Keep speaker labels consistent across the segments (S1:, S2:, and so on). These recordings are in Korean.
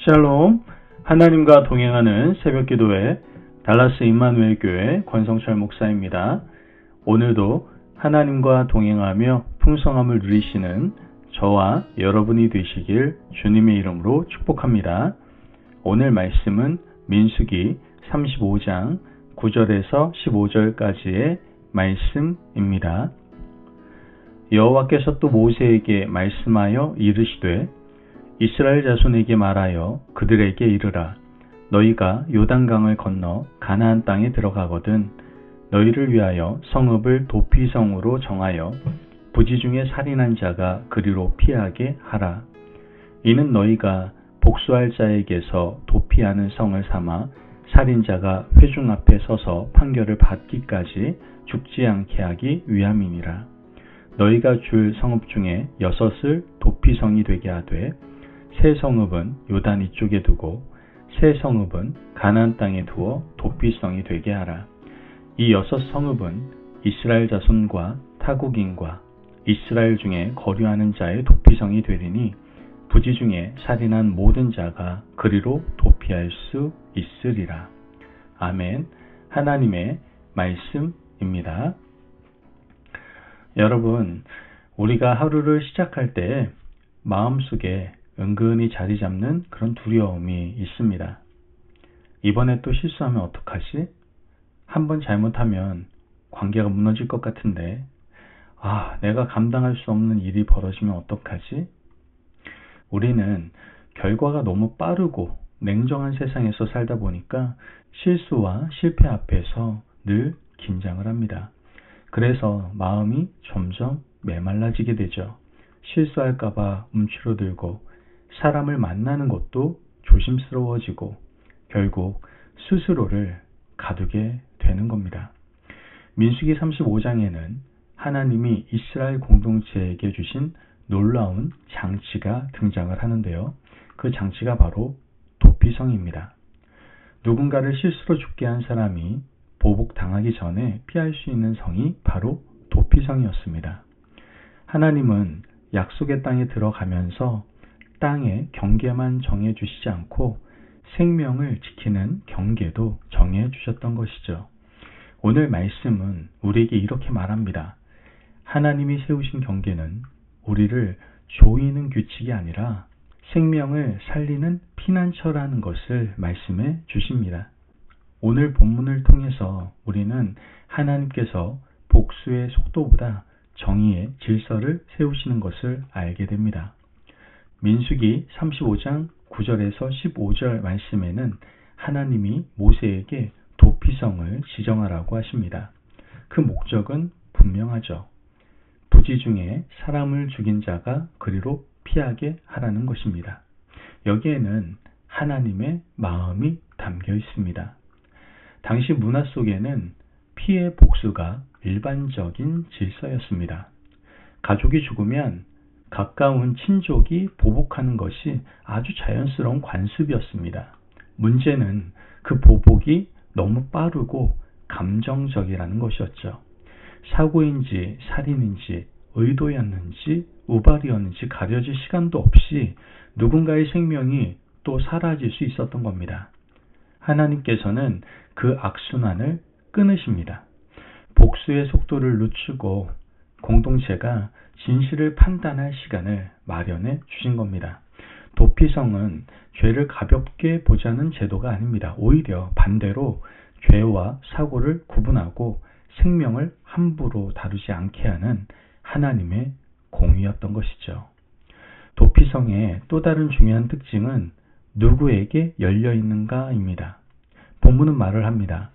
S1: 샬롬, 하나님과 동행하는 새벽기도회 달라스 임마누엘 교회 권성철 목사입니다. 오늘도 하나님과 동행하며 풍성함을 누리시는 저와 여러분이 되시길 주님의 이름으로 축복합니다. 오늘 말씀은 민수기 35장 9절에서 15절까지의 말씀입니다. 여호와께서 또 모세에게 말씀하여 이르시되 이스라엘 자손에게 말하여 그들에게 이르라. 너희가 요단강을 건너 가나안 땅에 들어가거든 너희를 위하여 성읍을 도피성으로 정하여 부지 중에 살인한 자가 그리로 피하게 하라. 이는 너희가 복수할 자에게서 도피하는 성을 삼아 살인자가 회중 앞에 서서 판결을 받기까지 죽지 않게 하기 위함이니라. 너희가 줄 성읍 중에 6을 도피성이 되게 하되 세 성읍은 요단 이쪽에 두고 세 성읍은 가나안 땅에 두어 도피성이 되게 하라. 이 6 성읍은 이스라엘 자손과 타국인과 이스라엘 중에 거류하는 자의 도피성이 되리니 부지 중에 살인한 모든 자가 그리로 도피할 수 있으리라. 아멘. 하나님의 말씀입니다. 여러분, 우리가 하루를 시작할 때 마음속에 은근히 자리 잡는 그런 두려움이 있습니다. 이번에 또 실수하면 어떡하지? 한번 잘못하면 관계가 무너질 것 같은데, 내가 감당할 수 없는 일이 벌어지면 어떡하지? 우리는 결과가 너무 빠르고 냉정한 세상에서 살다 보니까 실수와 실패 앞에서 늘 긴장을 합니다. 그래서 마음이 점점 메말라지게 되죠. 실수할까봐 움츠러들고 사람을 만나는 것도 조심스러워지고 결국 스스로를 가두게 되는 겁니다. 민수기 35장에는 하나님이 이스라엘 공동체에게 주신 놀라운 장치가 등장을 하는데요. 그 장치가 바로 도피성입니다. 누군가를 실수로 죽게 한 사람이 보복당하기 전에 피할 수 있는 성이 바로 도피성이었습니다. 하나님은 약속의 땅에 들어가면서 땅의 경계만 정해주시지 않고 생명을 지키는 경계도 정해주셨던 것이죠. 오늘 말씀은 우리에게 이렇게 말합니다. 하나님이 세우신 경계는 우리를 조이는 규칙이 아니라 생명을 살리는 피난처라는 것을 말씀해 주십니다. 오늘 본문을 통해서 우리는 하나님께서 복수의 속도보다 정의의 질서를 세우시는 것을 알게 됩니다. 민수기 35장 9절에서 15절 말씀에는 하나님이 모세에게 도피성을 지정하라고 하십니다. 그 목적은 분명하죠. 부지 중에 사람을 죽인 자가 그리로 피하게 하라는 것입니다. 여기에는 하나님의 마음이 담겨 있습니다. 당시 문화 속에는 피해 복수가 일반적인 질서였습니다. 가족이 죽으면 가까운 친족이 보복하는 것이 아주 자연스러운 관습이었습니다. 문제는 그 보복이 너무 빠르고 감정적이라는 것이었죠. 사고인지 살인인지 의도였는지 우발이었는지 가려질 시간도 없이 누군가의 생명이 또 사라질 수 있었던 겁니다. 하나님께서는 그 악순환을 끊으십니다. 복수의 속도를 늦추고 공동체가 진실을 판단할 시간을 마련해 주신 겁니다. 도피성은 죄를 가볍게 보자는 제도가 아닙니다. 오히려 반대로 죄와 사고를 구분하고 생명을 함부로 다루지 않게 하는 하나님의 공의였던 것이죠. 도피성의 또 다른 중요한 특징은 누구에게 열려 있는가입니다. 본문은 말을 합니다.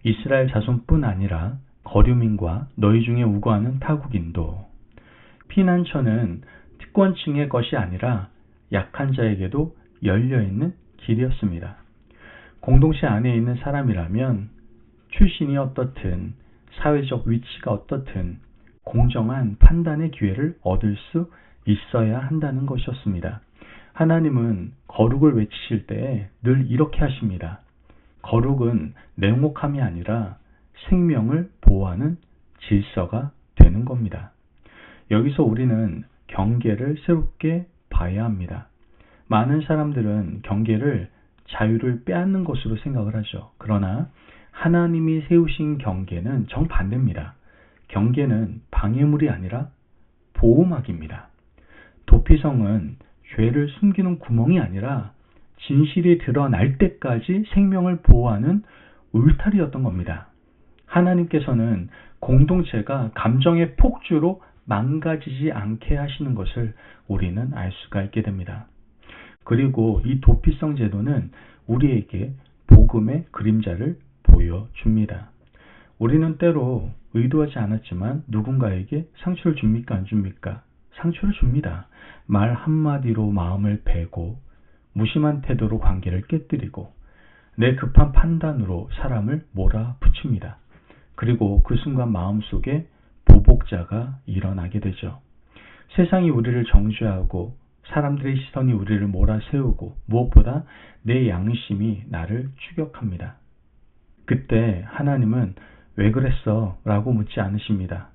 S1: 이스라엘 자손뿐 아니라 거류민과 너희 중에 우거하는 타국인도. 피난처는 특권층의 것이 아니라 약한 자에게도 열려있는 길이었습니다. 공동체 안에 있는 사람이라면 출신이 어떻든 사회적 위치가 어떻든 공정한 판단의 기회를 얻을 수 있어야 한다는 것이었습니다. 하나님은 거룩을 외치실 때 늘 이렇게 하십니다. 거룩은 냉혹함이 아니라 생명을 보호하는 질서가 되는 겁니다. 여기서 우리는 경계를 새롭게 봐야 합니다. 많은 사람들은 경계를 자유를 빼앗는 것으로 생각을 하죠. 그러나 하나님이 세우신 경계는 정반대입니다. 경계는 방해물이 아니라 보호막입니다. 도피성은 죄를 숨기는 구멍이 아니라 진실이 드러날 때까지 생명을 보호하는 울타리였던 겁니다. 하나님께서는 공동체가 감정의 폭주로 망가지지 않게 하시는 것을 우리는 알 수가 있게 됩니다. 그리고 이 도피성 제도는 우리에게 복음의 그림자를 보여줍니다. 우리는 때로 의도하지 않았지만 누군가에게 상처를 줍니까? 안 줍니까? 상처를 줍니다. 말 한마디로 마음을 베고 무심한 태도로 관계를 깨뜨리고 내 급한 판단으로 사람을 몰아붙입니다. 그리고 그 순간 마음속에 보복자가 일어나게 되죠. 세상이 우리를 정죄하고 사람들의 시선이 우리를 몰아세우고 무엇보다 내 양심이 나를 추격합니다. 그때 하나님은 왜 그랬어? 라고 묻지 않으십니다.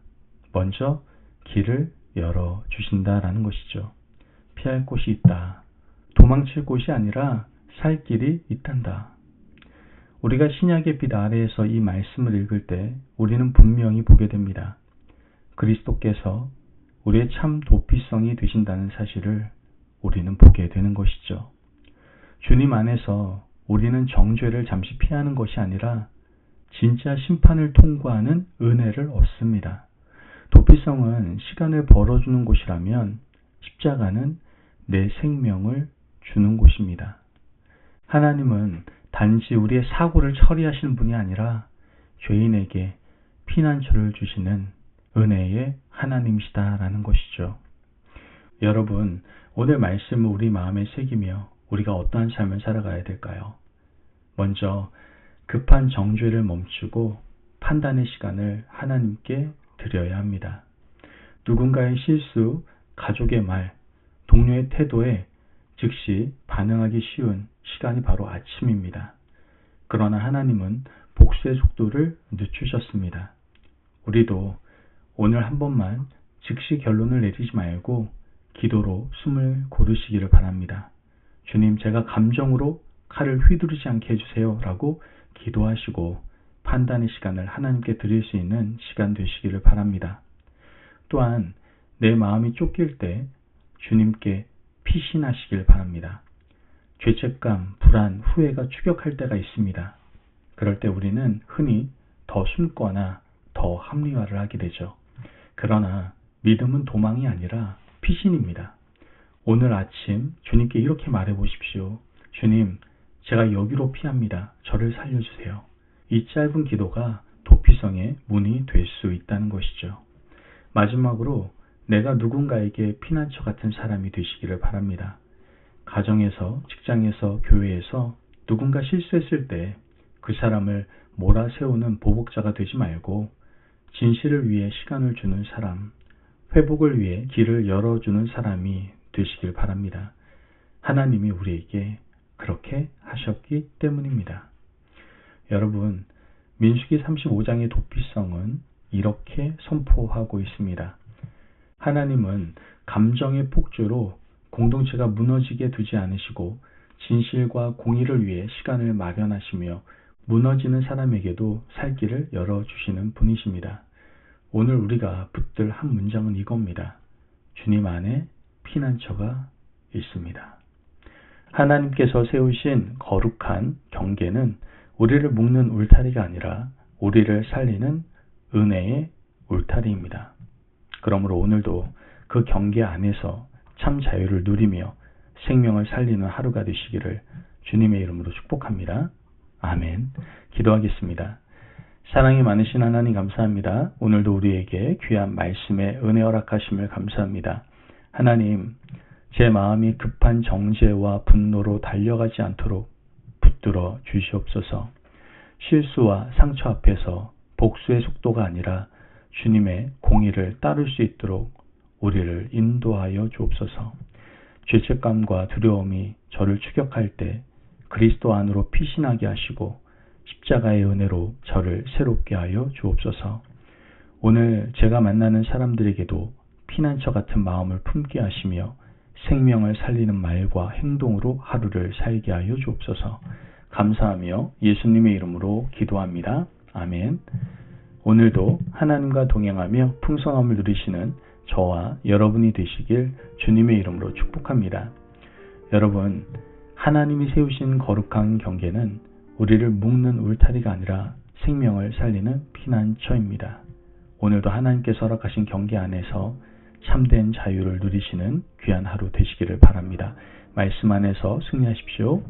S1: 먼저 길을 열어주신다라는 것이죠. 피할 곳이 있다. 도망칠 곳이 아니라 살 길이 있단다. 우리가 신약의 빛 아래에서 이 말씀을 읽을 때 우리는 분명히 보게 됩니다. 그리스도께서 우리의 참 도피성이 되신다는 사실을 우리는 보게 되는 것이죠. 주님 안에서 우리는 정죄를 잠시 피하는 것이 아니라 진짜 심판을 통과하는 은혜를 얻습니다. 도피성은 시간을 벌어주는 곳이라면 십자가는 내 생명을 주는 곳입니다. 하나님은 단지 우리의 사고를 처리하시는 분이 아니라 죄인에게 피난처를 주시는 은혜의 하나님이시다라는 것이죠. 여러분, 오늘 말씀을 우리 마음에 새기며 우리가 어떠한 삶을 살아가야 될까요? 먼저 급한 정죄를 멈추고 판단의 시간을 하나님께 드려야 합니다. 누군가의 실수, 가족의 말, 동료의 태도에 즉시 반응하기 쉬운 시간이 바로 아침입니다. 그러나 하나님은 복수의 속도를 늦추셨습니다. 우리도 오늘 한 번만 즉시 결론을 내리지 말고 기도로 숨을 고르시기를 바랍니다. 주님, 제가 감정으로 칼을 휘두르지 않게 해주세요 라고 기도하시고 판단의 시간을 하나님께 드릴 수 있는 시간 되시기를 바랍니다. 또한 내 마음이 쫓길 때 주님께 피신하시길 바랍니다. 죄책감, 불안, 후회가 추격할 때가 있습니다. 그럴 때 우리는 흔히 더 숨거나 더 합리화를 하게 되죠. 그러나 믿음은 도망이 아니라 피신입니다. 오늘 아침 주님께 이렇게 말해 보십시오. 주님, 제가 여기로 피합니다. 저를 살려주세요. 이 짧은 기도가 도피성의 문이 될 수 있다는 것이죠. 마지막으로 내가 누군가에게 피난처 같은 사람이 되시기를 바랍니다. 가정에서, 직장에서, 교회에서 누군가 실수했을 때 그 사람을 몰아세우는 보복자가 되지 말고 진실을 위해 시간을 주는 사람, 회복을 위해 길을 열어주는 사람이 되시길 바랍니다. 하나님이 우리에게 그렇게 하셨기 때문입니다. 여러분, 민수기 35장의 도피성은 이렇게 선포하고 있습니다. 하나님은 감정의 폭주로 공동체가 무너지게 두지 않으시고 진실과 공의를 위해 시간을 마련하시며 무너지는 사람에게도 살 길을 열어주시는 분이십니다. 오늘 우리가 붙들 한 문장은 이겁니다. 주님 안에 피난처가 있습니다. 하나님께서 세우신 거룩한 경계는 우리를 묶는 울타리가 아니라 우리를 살리는 은혜의 울타리입니다. 그러므로 오늘도 그 경계 안에서 참 자유를 누리며 생명을 살리는 하루가 되시기를 주님의 이름으로 축복합니다. 아멘. 기도하겠습니다. 사랑이 많으신 하나님 감사합니다. 오늘도 우리에게 귀한 말씀에 은혜 허락하심을 감사합니다. 하나님, 제 마음이 급한 정죄와 분노로 달려가지 않도록 붙들어 주시옵소서. 실수와 상처 앞에서 복수의 속도가 아니라 주님의 공의를 따를 수 있도록 우리를 인도하여 주옵소서. 죄책감과 두려움이 저를 추격할 때 그리스도 안으로 피신하게 하시고 십자가의 은혜로 저를 새롭게 하여 주옵소서. 오늘 제가 만나는 사람들에게도 피난처 같은 마음을 품게 하시며 생명을 살리는 말과 행동으로 하루를 살게 하여 주옵소서. 감사하며 예수님의 이름으로 기도합니다. 아멘. 오늘도 하나님과 동행하며 풍성함을 누리시는 저와 여러분이 되시길 주님의 이름으로 축복합니다. 여러분, 하나님이 세우신 거룩한 경계는 우리를 묶는 울타리가 아니라 생명을 살리는 피난처입니다. 오늘도 하나님께서 허락하신 경계 안에서 참된 자유를 누리시는 귀한 하루 되시기를 바랍니다. 말씀 안에서 승리하십시오.